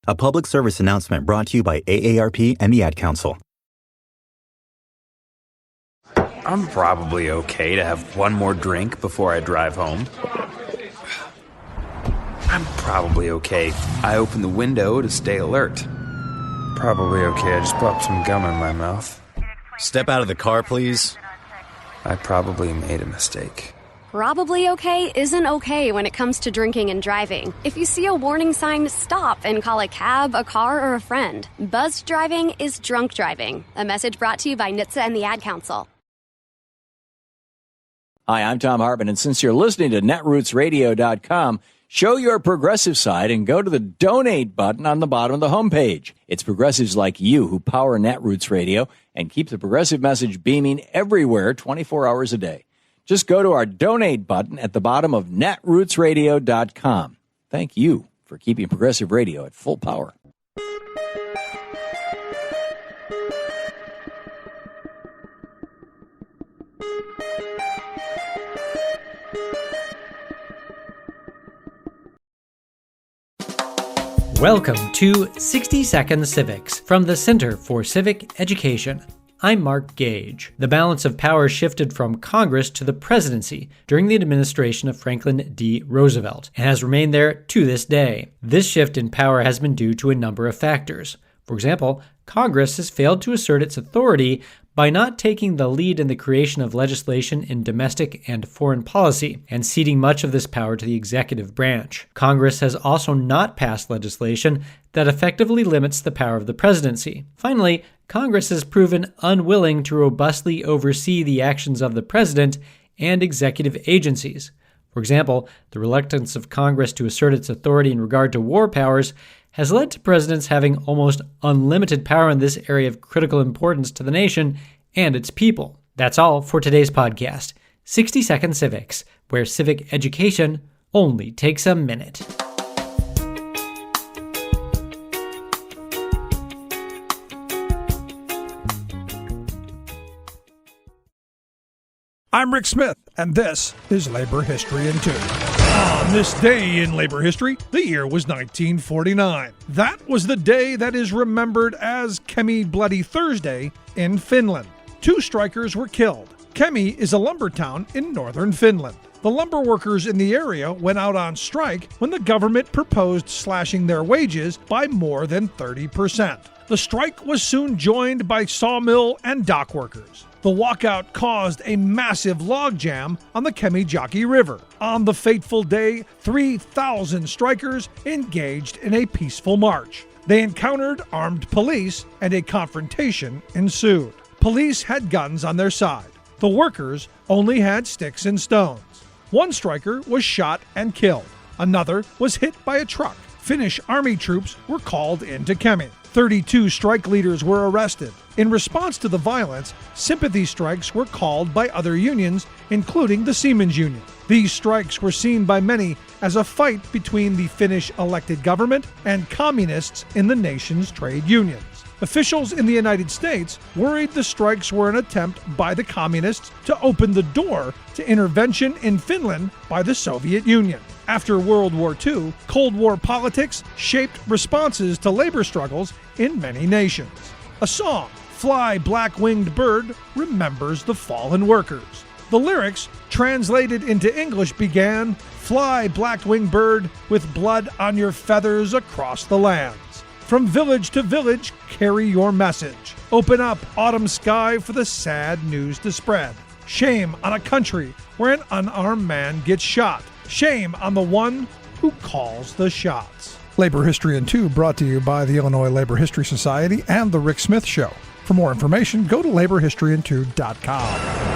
A public service announcement brought to you by AARP and the Ad Council. I'm probably okay to have one more drink before I drive home. I'm probably okay. I open the window to stay alert. Probably okay. I just popped some gum in my mouth. Step out of the car, please. I probably made a mistake. Probably okay isn't okay when it comes to drinking and driving. If you see a warning sign, stop and call a cab, a car, or a friend. Buzzed driving is drunk driving. A message brought to you by NHTSA and the Ad Council. Hi, I'm Tom Hartman, and since you're listening to netrootsradio.com, show your progressive side and go to the donate button on the bottom of the homepage. It's progressives like you who power Netroots Radio and keep the progressive message beaming everywhere 24 hours a day. Just go to our donate button at the bottom of netrootsradio.com. Thank you for keeping progressive radio at full power. Welcome to 60 Second Civics from the Center for Civic Education. I'm Mark Gage. The balance of power shifted from Congress to the presidency during the administration of Franklin D. Roosevelt and has remained there to this day. This shift in power has been due to a number of factors. For example, Congress has failed to assert its authority by not taking the lead in the creation of legislation in domestic and foreign policy and ceding much of this power to the executive branch. Congress has also not passed legislation that effectively limits the power of the presidency. Finally, Congress has proven unwilling to robustly oversee the actions of the president and executive agencies. For example, the reluctance of Congress to assert its authority in regard to war powers has led to presidents having almost unlimited power in this area of critical importance to the nation and its people. That's all for today's podcast, 60 Second Civics, where civic education only takes a minute. I'm Rick Smith, and this is Labor History in 2. On this day in labor history, the year was 1949. That was the day that is remembered as Kemi Bloody Thursday in Finland. 2 strikers were killed. Kemi is a lumber town in northern Finland. The lumber workers in the area went out on strike when the government proposed slashing their wages by more than 30%. The strike was soon joined by sawmill and dock workers. The walkout caused a massive logjam on the Kemijoki River. On the fateful day, 3,000 strikers engaged in a peaceful march. They encountered armed police and a confrontation ensued. Police had guns on their side. The workers only had sticks and stones. One striker was shot and killed. Another was hit by a truck. Finnish army troops were called into Kemi. 32 strike leaders were arrested. In response to the violence, sympathy strikes were called by other unions, including the Seamen's Union. These strikes were seen by many as a fight between the Finnish elected government and communists in the nation's trade unions. Officials in the United States worried the strikes were an attempt by the communists to open the door to intervention in Finland by the Soviet Union. After World War II, Cold War politics shaped responses to labor struggles in many nations. A song, Fly Black-Winged Bird, remembers the fallen workers. The lyrics, translated into English, began, Fly, black-winged bird, with blood on your feathers across the lands. From village to village, carry your message. Open up autumn sky for the sad news to spread. Shame on a country where an unarmed man gets shot. Shame on the one who calls the shots. Labor History in 2 brought to you by the Illinois Labor History Society and The Rick Smith Show. For more information, go to laborhistoryin2.com.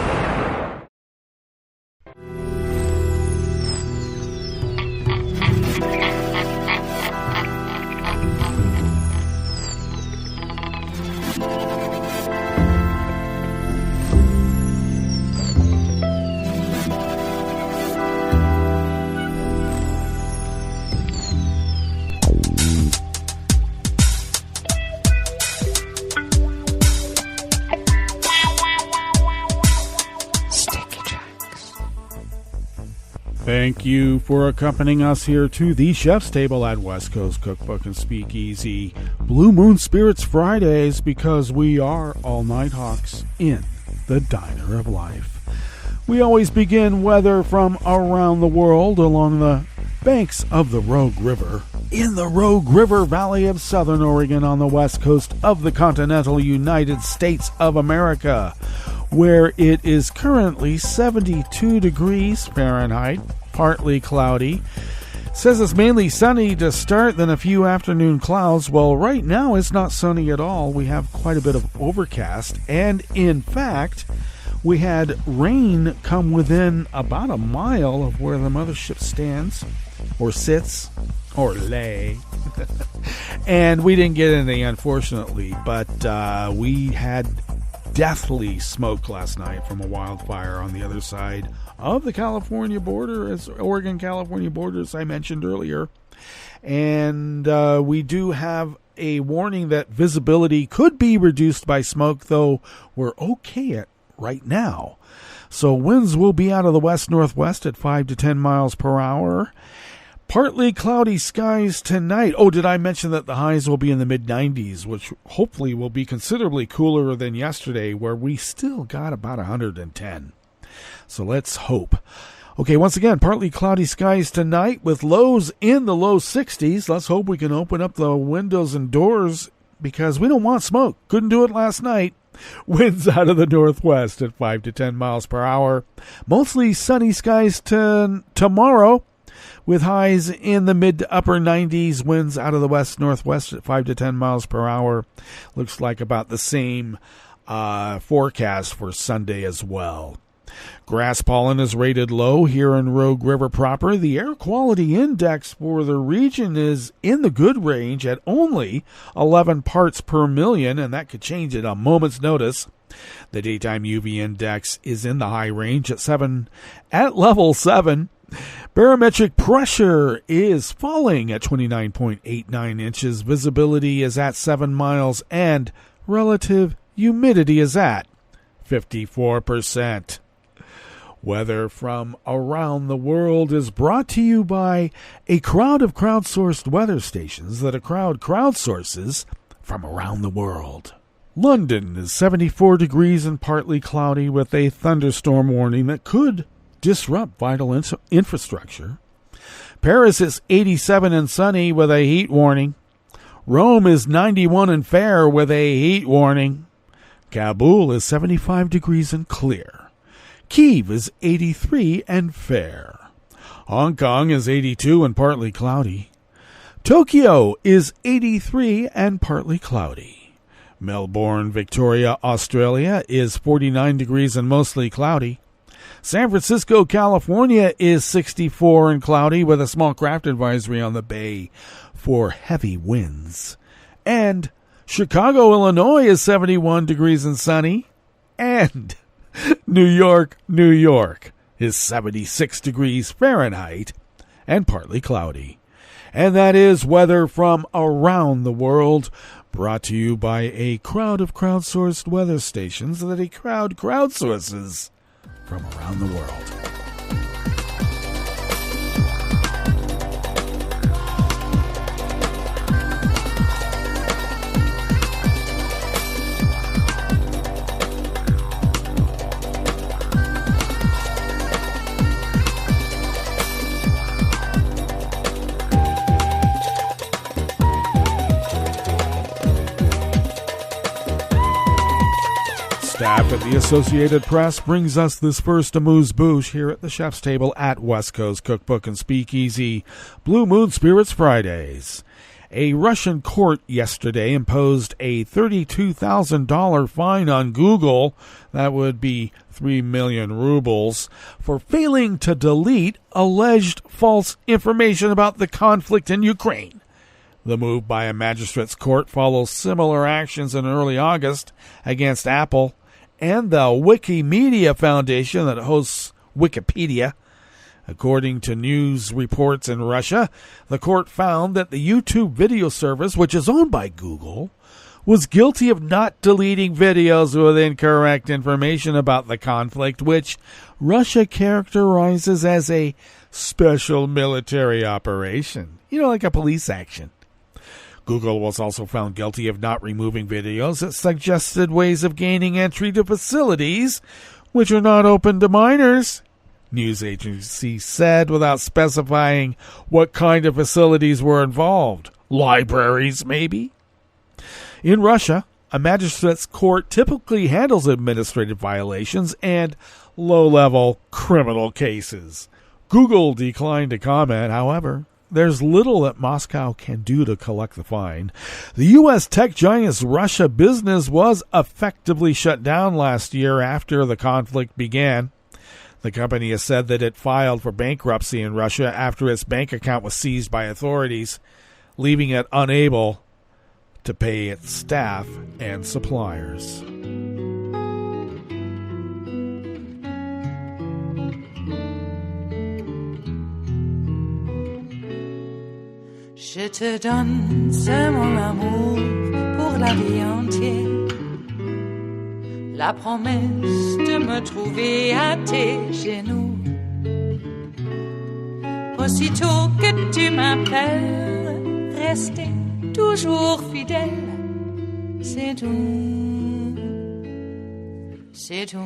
Thank you for accompanying us here to the Chef's Table at West Coast Cookbook and Speakeasy. Blue Moon Spirits Fridays, because we are all night hawks in the diner of life. We always begin weather from around the world along the banks of the Rogue River, in the Rogue River Valley of Southern Oregon on the west coast of the continental United States of America, where it is currently 72 degrees Fahrenheit, partly cloudy. Says it's mainly sunny to start, then a few afternoon clouds. Well, right now it's not sunny at all. We have quite a bit of overcast, and in fact, we had rain come within about a mile of where the mothership stands, or sits, or lay. And we didn't get any, unfortunately, but we had deathly smoke last night from a wildfire on the other side of the California border, as Oregon-California border, as I mentioned earlier. And we do have a warning that visibility could be reduced by smoke, though we're okay at right now. So winds will be out of the west-northwest at 5 to 10 miles per hour. Partly cloudy skies tonight. Oh, did I mention that the highs will be in the mid-90s, which hopefully will be considerably cooler than yesterday, where we still got about 110. So let's hope. Okay, once again, partly cloudy skies tonight with lows in the low 60s. Let's hope we can open up the windows and doors, because we don't want smoke. Couldn't do it last night. Winds out of the northwest at 5 to 10 miles per hour. Mostly sunny skies tomorrow, with highs in the mid to upper 90s. Winds out of the west-northwest at 5 to 10 miles per hour. Looks like about the same forecast for Sunday as well. Grass pollen is rated low here in Rogue River proper. The air quality index for the region is in the good range at only 11 parts per million, and that could change at a moment's notice. The daytime UV index is in the high range at level 7. Barometric pressure is falling at 29.89 inches. Visibility is at 7 miles, and relative humidity is at 54%. Weather from around the world is brought to you by a crowd of crowdsourced weather stations that a crowd crowdsources from around the world. London is 74 degrees and partly cloudy with a thunderstorm warning that could disrupt vital infrastructure. Paris is 87 and sunny with a heat warning. Rome is 91 and fair with a heat warning. Kabul is 75 degrees and clear. Kyiv is 83 and fair. Hong Kong is 82 and partly cloudy. Tokyo is 83 and partly cloudy. Melbourne, Victoria, Australia is 49 degrees and mostly cloudy. San Francisco, California is 64 and cloudy with a small craft advisory on the bay for heavy winds. And Chicago, Illinois is 71 degrees and sunny. And New York, New York is 76 degrees Fahrenheit and partly cloudy. And that is weather from around the world, brought to you by a crowd of crowdsourced weather stations that a crowd crowdsources from around the world. Staff at the Associated Press brings us this first amuse-bouche here at the chef's table at West Coast Cookbook and Speakeasy, Blue Moon Spirits Fridays. A Russian court yesterday imposed a $32,000 fine on Google, that would be 3 million rubles, for failing to delete alleged false information about the conflict in Ukraine. The move by a magistrate's court follows similar actions in early August against Apple and the Wikimedia Foundation that hosts Wikipedia. According to news reports in Russia, the court found that the YouTube video service, which is owned by Google, was guilty of not deleting videos with incorrect information about the conflict, which Russia characterizes as a special military operation. You know, like a police action. Google was also found guilty of not removing videos that suggested ways of gaining entry to facilities which are not open to minors. News agency said without specifying what kind of facilities were involved. Libraries, maybe? In Russia, a magistrate's court typically handles administrative violations and low-level criminal cases. Google declined to comment, however. There's little that Moscow can do to collect the fine. The U.S. tech giant's Russia business was effectively shut down last year after the conflict began. The company has said that it filed for bankruptcy in Russia after its bank account was seized by authorities, leaving it unable to pay its staff and suppliers. Je te donne ce mon amour pour la vie entière. La promesse de me trouver à tes genoux. Aussitôt que tu m'appelles, rester toujours fidèle. C'est tout, c'est tout.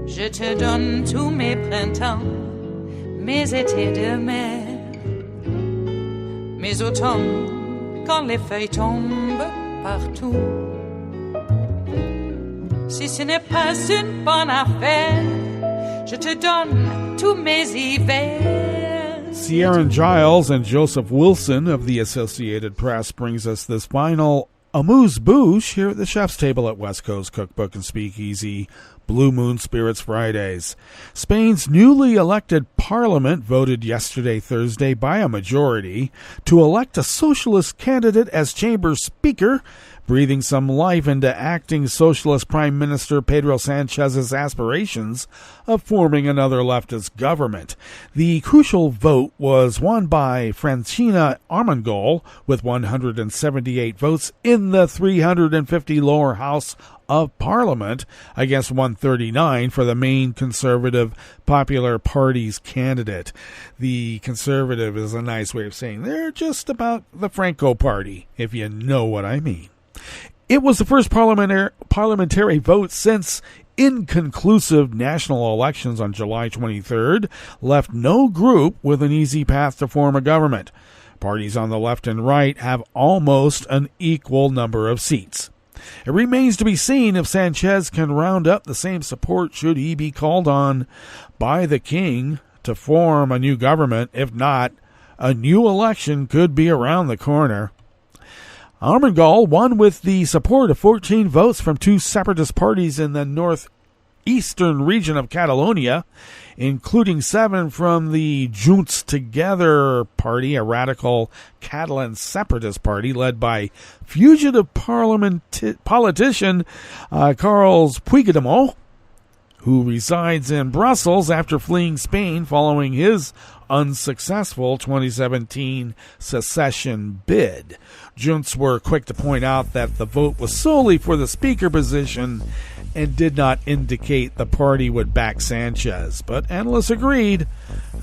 Je te donne tous mes printemps, mes étés de mer. Mes automnes, quand les feuilles tombent partout. Si ce n'est pas une bonne affaire, je te donne tous mes hivers. Ciaran Giles and Joseph Wilson of the Associated Press brings us this final amuse-bouche here at the chef's table at West Coast Cookbook and Speakeasy, Blue Moon Spirits Fridays. Spain's newly elected parliament voted yesterday, Thursday, by a majority to elect a socialist candidate as chamber speaker, breathing some life into acting socialist Prime Minister Pedro Sanchez's aspirations of forming another leftist government. The crucial vote was won by Francina Armengol with 178 votes in the 350 lower house of Parliament against 139 for the main Conservative Popular Party's candidate. The Conservative is a nice way of saying they're just about the Franco Party, if you know what I mean. It was the first parliamentary vote since inconclusive national elections on July 23rd left no group with an easy path to form a government. Parties on the left and right have almost an equal number of seats. It remains to be seen if Sanchez can round up the same support should he be called on by the king to form a new government. If not, a new election could be around the corner. Armengol won with the support of 14 votes from two separatist parties in the eastern region of Catalonia, including 7 from the Junts Together party, a radical Catalan separatist party led by fugitive politician Carles Puigdemont, who resides in Brussels after fleeing Spain following his unsuccessful 2017 secession bid. Junts were quick to point out that the vote was solely for the speaker position and did not indicate the party would back Sanchez. But analysts agreed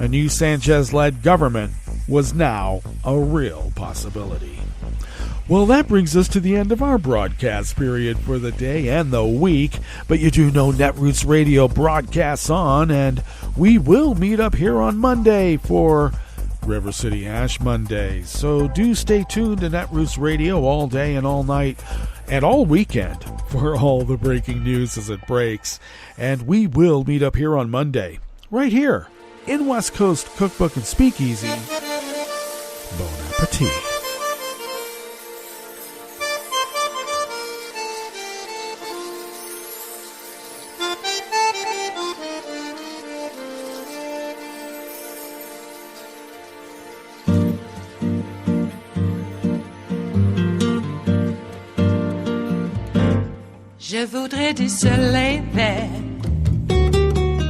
a new Sanchez-led government was now a real possibility. Well, that brings us to the end of our broadcast period for the day and the week. But you do know Netroots Radio broadcasts on, and we will meet up here on Monday for River City Ash Monday. So do stay tuned to Netroots Radio all day and all night and all weekend for all the breaking news as it breaks. And we will meet up here on Monday, right here in West Coast Cookbook and Speakeasy. Bon appetit. Je voudrais du soleil vert,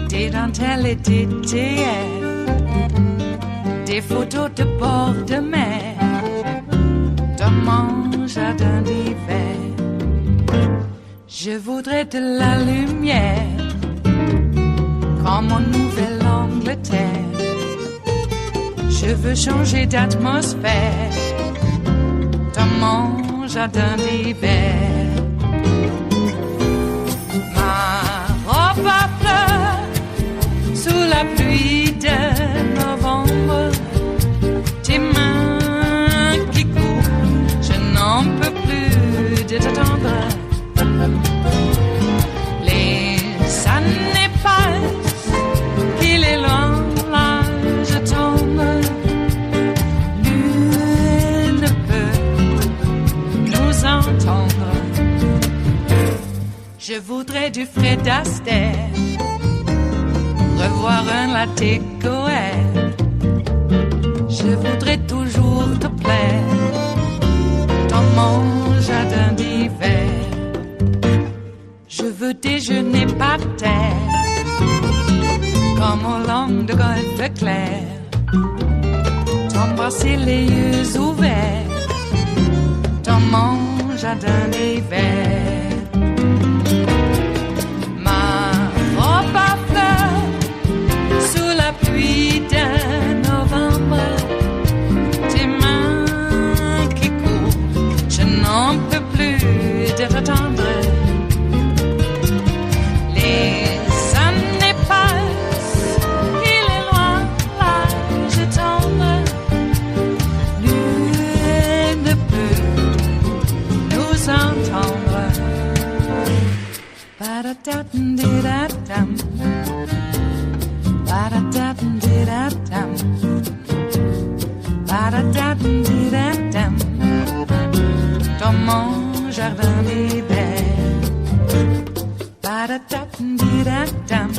des dentelles et des théières, des photos de bord de mer, dans mon jardin d'hiver. Je voudrais de la lumière, comme en Nouvelle-Angleterre. Je veux changer d'atmosphère, dans mon jardin d'hiver. Ma fleur sous la pluie de novembre, tes mains qui courent, je n'en peux plus de t'attendre. Les années passent, qu'il est loin, là je tombe. Nul ne peut nous entendre. Je voudrais du Fred Astaire, revoir un latte Goël. Je voudrais toujours te plaire dans mon jardin d'hiver. Je veux déjeuner par terre, comme au long de golfe clair, t'embrasser les yeux ouverts dans mon jardin d'hiver. Pluie de novembre, tes mains qui courent, je n'en peux plus de t'attendre. Les années passent, il est loin, là je tombe. Nul ne peut nous entendre. Ba-da-da-dum-di-da-dum. Ba-da-da-dum-di-da-dum. Ba-da-da-dum-di-da-dum. Dans mon jardin d'hiver. Ba-da-da-dum-di-da-dum.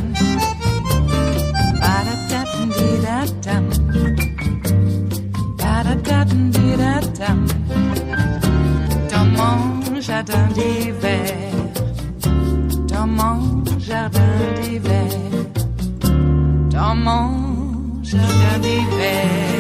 Ba-da-da-dum-di-da-dum. Ba-da-da-dum-di-da-dum. Dans mon jardin d'hiver. Dans mon jardin d'hiver. Dans mon jardin d'hiver.